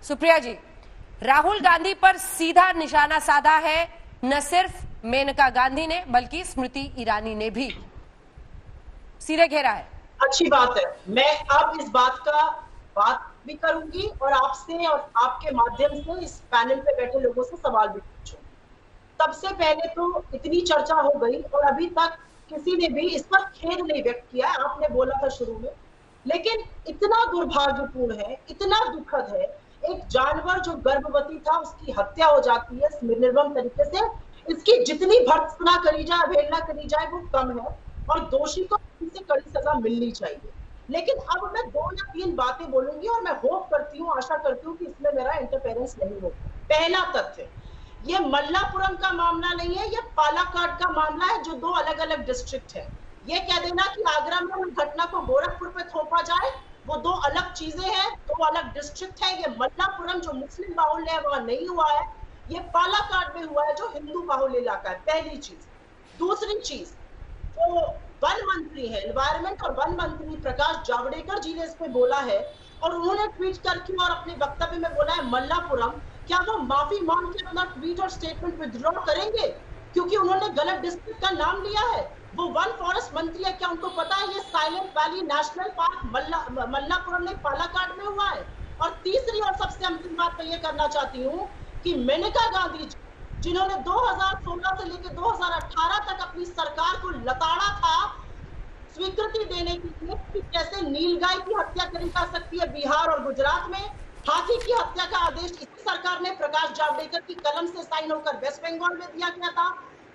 सुप्रिया जी, राहुल गांधी पर सीधा निशाना साधा है न सिर्फ मेनका गांधी ने बल्कि स्मृति ईरानी ने भी सीधे घेरा है। अच्छी बात है। मैं अब इस बात भी करूंगी और आपसे और आपके माध्यम से इस पैनल पे बैठे लोगों से सवाल भी पूछूंगी। सबसे पहले तो इतनी चर्चा हो गई और अभी तक किसी ने भी इस पर खेद नहीं व्यक्त किया। आपने बोला था शुरू में, लेकिन इतना दुर्भाग्यपूर्ण है, इतना दुखद है, एक जानवर जो गर्भवती था उसकी हत्या हो जाती है निर्मम तरीके से। इसकी जितनी भर्त्सना करी जाए, अवहेलना करी जाए वो कम है और दोषी को इनसे कड़ी सजा मिलनी चाहिए। लेकिन अब मैं 2 या 3 बातें बोलूंगी और मैं होप करती हूँ, आशा करती हूँ कि इसमें मेरा इंटरफेरेंस नहीं होगा। पहला तथ्य, ये मल्लापुरम का मामला नहीं है, ये पालाकाड का मामला है जो 2 अलग अलग डिस्ट्रिक्ट है। ये कह देना कि आगरा में उस घटना को गोरखपुर पे थोपा जाए, वो 2 अलग चीजें हैं, 2 अलग डिस्ट्रिक्ट है। ये मल्लापुरम जो मुस्लिम बाहुल्य है वहां नहीं हुआ है, ये पालाकाड में हुआ है जो हिंदू बाहुल्य इलाका है। पहली चीज। दूसरी चीज, वो वन मंत्री है, एनवायरमेंट और वन मंत्री प्रकाश जावड़ेकर जी ने इस पे बोला है और उन्होंने ट्वीट करके और अपने वक्तव्य में बोला है मल्लापुरम, क्या वो माफी मांग के अपना ट्वीट और स्टेटमेंट विथड्रॉ करेंगे क्योंकि उन्होंने गलत डिस्ट्रिक्ट का नाम लिया है? वो वन फॉरेस्ट मंत्री है, क्या उनको पता है ये silent valley national park Malappuram में पालाकाड में हुआ है? और तीसरी और सबसे अंतिम बात मैं ये करना चाहती हूँ कि मेनका गांधी जी, जिन्होंने 2016 से लेकर 2018 तक अपनी सरकार को लताड़ा था स्वीकृति देने के लिए कि कैसे नीलगाय की हत्या करी जा सकती है बिहार और गुजरात में, हाथी की हत्या का आदेश इसी सरकार ने प्रकाश जावड़ेकर की कलम से साइन होकर वेस्ट बंगाल में दिया गया था,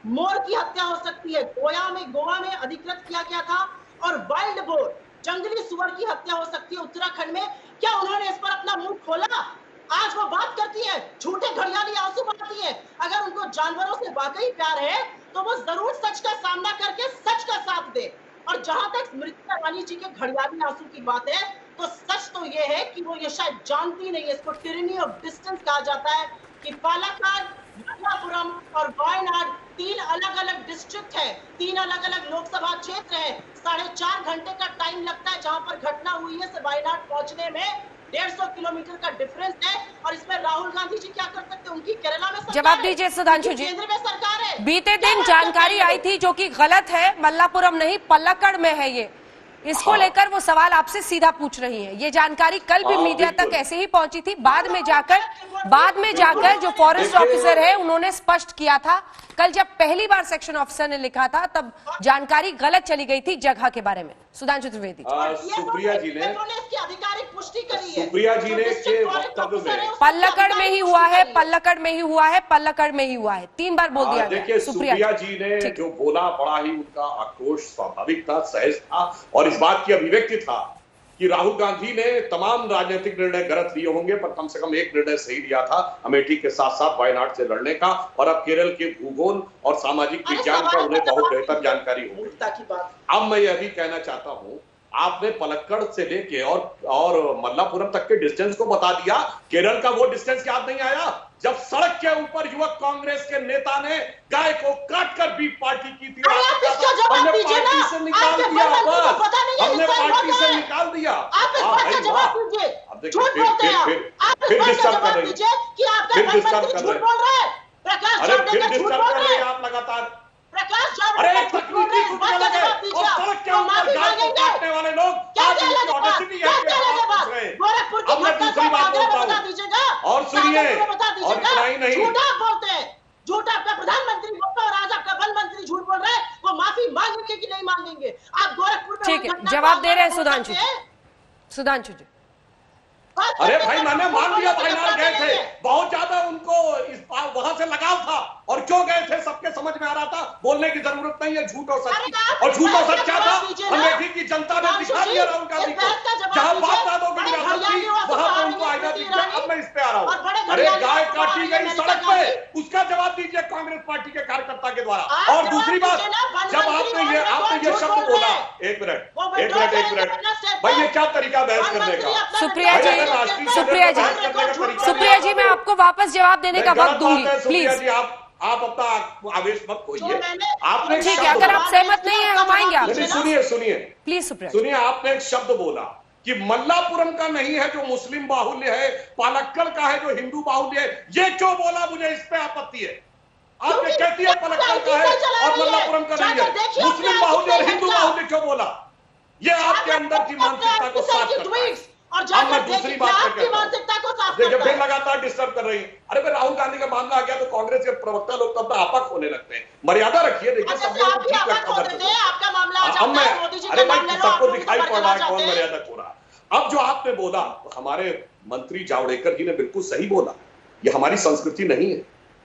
मोर की हत्या हो सकती है गोवा में अधिकृत किया गया था, और वाइल्ड बोर जंगली सुअर की हत्या हो सकती है उत्तराखंड में। क्या उन्होंने इस पर अपना मुंह खोला? आज वो बात करती है, झूठे घड़ियाली आंसू बहाती है। अगर उनको जानवरों से वाकई प्यार है तो वो जरूर सच का सामना करके सच का साथ दे। और जहां तक स्मृति ईरानी जी के घड़ियाली आंसू की बात है, तो सच तो ये है कि वो ये शायद जानती नहीं है, इसको टिरेनी ऑफ डिस्टेंस कहा जाता है, कि पालाकाड, मल्लापुरम और वायनाड 3 अलग अलग डिस्ट्रिक्ट है, 3 अलग अलग लोकसभा क्षेत्र है। 4.5 घंटे का टाइम लगता है जहां पर घटना हुई है से वायनाड पहुंचने में। 150 किलोमीटर का डिफरेंस है और इसमें राहुल गांधी जी क्या कर सकते हैं? उनकी केरला में सरकार जवाब दीजिए सुधांशु जी। केंद्र में सरकार है। बीते दिन जानकारी आई थी जो कि गलत है, मल्लापुरम नहीं पलक्कड़ में है ये, इसको लेकर वो सवाल आपसे सीधा पूछ रही हैं। ये जानकारी कल भी मीडिया तक ऐसे ही पहुंची थी, बाद में जाकर जो फॉरेस्ट ऑफिसर है उन्होंने स्पष्ट किया था। कल जब पहली बार सेक्शन ऑफिसर ने लिखा था तब जानकारी गलत चली गई थी जगह के बारे में। सुधांशु त्रिवेदी, सुप्रिया जी ने इसकी आधिकारिक पुष्टि करी है। सुप्रिया जी ने के वक्तव्य में पल्लकड़ में ही हुआ है, पल्लकड़ में ही हुआ है, पल्लकड़ में ही हुआ है, 3 बार बोल दिया। देखिए सुप्रिया जी ने जो बोला, बड़ा ही उनका आक्रोश स्वाभाविक था, सहज था और इस बात की अभिव्यक्ति था कि राहुल गांधी ने तमाम राजनीतिक निर्णय गलत लिए होंगे पर कम से कम एक निर्णय सही लिया था, अमेठी के साथ साथ वायनाड से लड़ने का, और अब केरल के भूगोल और सामाजिक विज्ञान का उन्हें बहुत बेहतर जानकारी होगी। अब मैं यह भी कहना चाहता हूं, आपने पलक्कड़ से लेके और मल्लापुरम तक के डिस्टेंस को बता दिया, केरल का वो डिस्टेंस याद नहीं आया जब सड़क के ऊपर युवक कांग्रेस के नेता ने गाय को काटकर बीफ पार्टी की थी। हमने पार्टी से निकाल दिया, हमने पार्टी से निकाल दिया। फिर डिस्टर्ब कर रहे हैं, फिर डिस्टर्ब कर रहे हैं, अरे फिर डिस्टर्ब कर रहे हैं आप लगातार। अरे तकनीकी कुछ अलग है और सड़क के ऊपर गाय को काटने वाले लोग आज उनकी ऑडेसिटी है कि आप पूछ रहे हैं। अब मैं दूसरी बात बोलता हूँ और सुनिए, और इतना ही नहीं, झूठा आपका प्रधानमंत्री बोलता और आज आपका वन मंत्री झूठ बोल रहे हैं। वो माफी मांगेंगे कि नहीं मांगेंगे? आप गोरखपुर में ठीक है, जवाब दे रहे हैं सुधांशु जी। अरे भाई मैंने मान लिया, वायनाड गए थे, बहुत ज्यादा उनको इस वहां से लगाव था और क्यों गए थे सबके समझ में आ रहा था, बोलने की जरूरत नहीं है झूठ और सच। और झूठ और सच क्या था? अमेठी की जनता ने दिखा दिया राहुल गांधी को, जहां बाप दादों की विरासत थी वहां पर उनको आईना दिख गया। अब मैं इस पे आ रहा हूँ, अरे गाय काटी गई सड़क पे, उसका जवाब दीजिए कांग्रेस पार्टी के कार्यकर्ता के द्वारा। और दूसरी बात, जब आपने ये शब्द बोला, एक मिनट भाई, ये क्या तरीका बहस करने का? सुप्रिया जी मैं आपको वापस जवाब देने का वक्त दूंगी, प्लीज। आप अपना आवेश मत खोइए। आपने ठीक है, अगर आप सहमत नहीं है हम आएंगे आपसे। सुनिए प्लीज सुप्रिया, सुनिए, आपने एक शब्द बोला कि मल्लापुरम का नहीं है जो मुस्लिम बाहुल्य है, पालक्कड़ का है जो हिंदू बाहुल्य है। ये क्यों बोला, मुझे इस पे आपत्ति है। आप ये कहती है पलक्कड़ का है और मल्लापुरम का नहीं है, मुस्लिम बाहुल्य और हिंदू बाहुल्य क्यों बोला? ये आपके अंदर की मानसिकता को साफ करता है। और अब मैं दूसरी बात पे मानसिकता को साफ देखिए, करता फिर है। लगातार डिस्टर्ब कर रही है। अरे भाई, राहुल गांधी का मामला आ गया तो कांग्रेस के प्रवक्ता लोग तब आपक होने लगते हैं। मर्यादा रखिए। देखिए, सब लोग ठीक लगता है। आपका मामला आ जाता है, मोदी जी अरे का भाई, मामला लो, सबको आप लोग दिखाई पर पड़ रहा है करना कौन चाहते हैं। मर्यादा हो रहा। अब जो आपने बोला, हमारे मंत्री जावड़ेकर जी ने बिल्कुल सही बोला, ये हमारी संस्कृति नहीं है।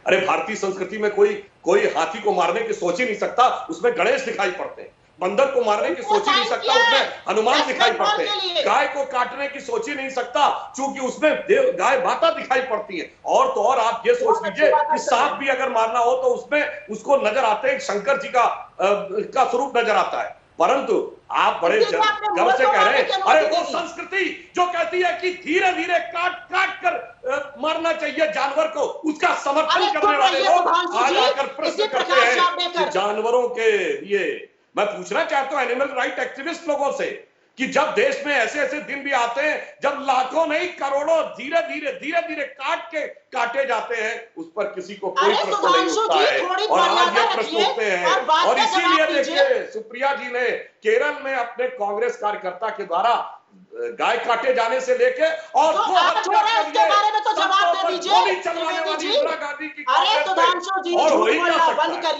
अरे भारतीय संस्कृति में कोई हाथी को मारने की सोच ही नहीं सकता, उसमें गणेश दिखाई पड़ते हैं। बंदर को मारने की सोच ही नहीं सकता, उसमें हनुमान दिखाई पड़ते हैं। गाय को काटने की सोच ही नहीं सकता, क्योंकि उसमें गाय माता दिखाई पड़ती है। और तो और आप ये सोच लीजिए कि सांप भी अगर मारना हो तो उसमें उसको नजर आते हैं, शंकर जी का स्वरूप नजर आता है। परंतु आप बड़े गर्व से कह रहे हैं, अरे वो संस्कृति जो कहती है कि धीरे धीरे काट कर मारना चाहिए जानवर को, उसका समर्थन करने वाले लोग आज आकर प्रश्न करते हैं कि जानवरों के लिए। मैं पूछना चाहता हूं एनिमल राइट एक्टिविस्ट लोगों से कि जब देश में ऐसे ऐसे दिन भी आते हैं जब लाखों नहीं करोड़ों धीरे धीरे काटे जाते हैं, उस पर किसी को कोई प्रश्न नहीं उठता है। और आज ये प्रश्न उठते हैं। और इसीलिए देखिए, सुप्रिया जी ने केरल में अपने कांग्रेस कार्यकर्ता के द्वारा गाय काटे जाने से लेके और तो जवाब दे दीजिए। चलवाने वाली इंदिरा गांधी की अरे सुधांशु जी, और हो ही झूठ क्या बोलना सकता बंद है। करिए।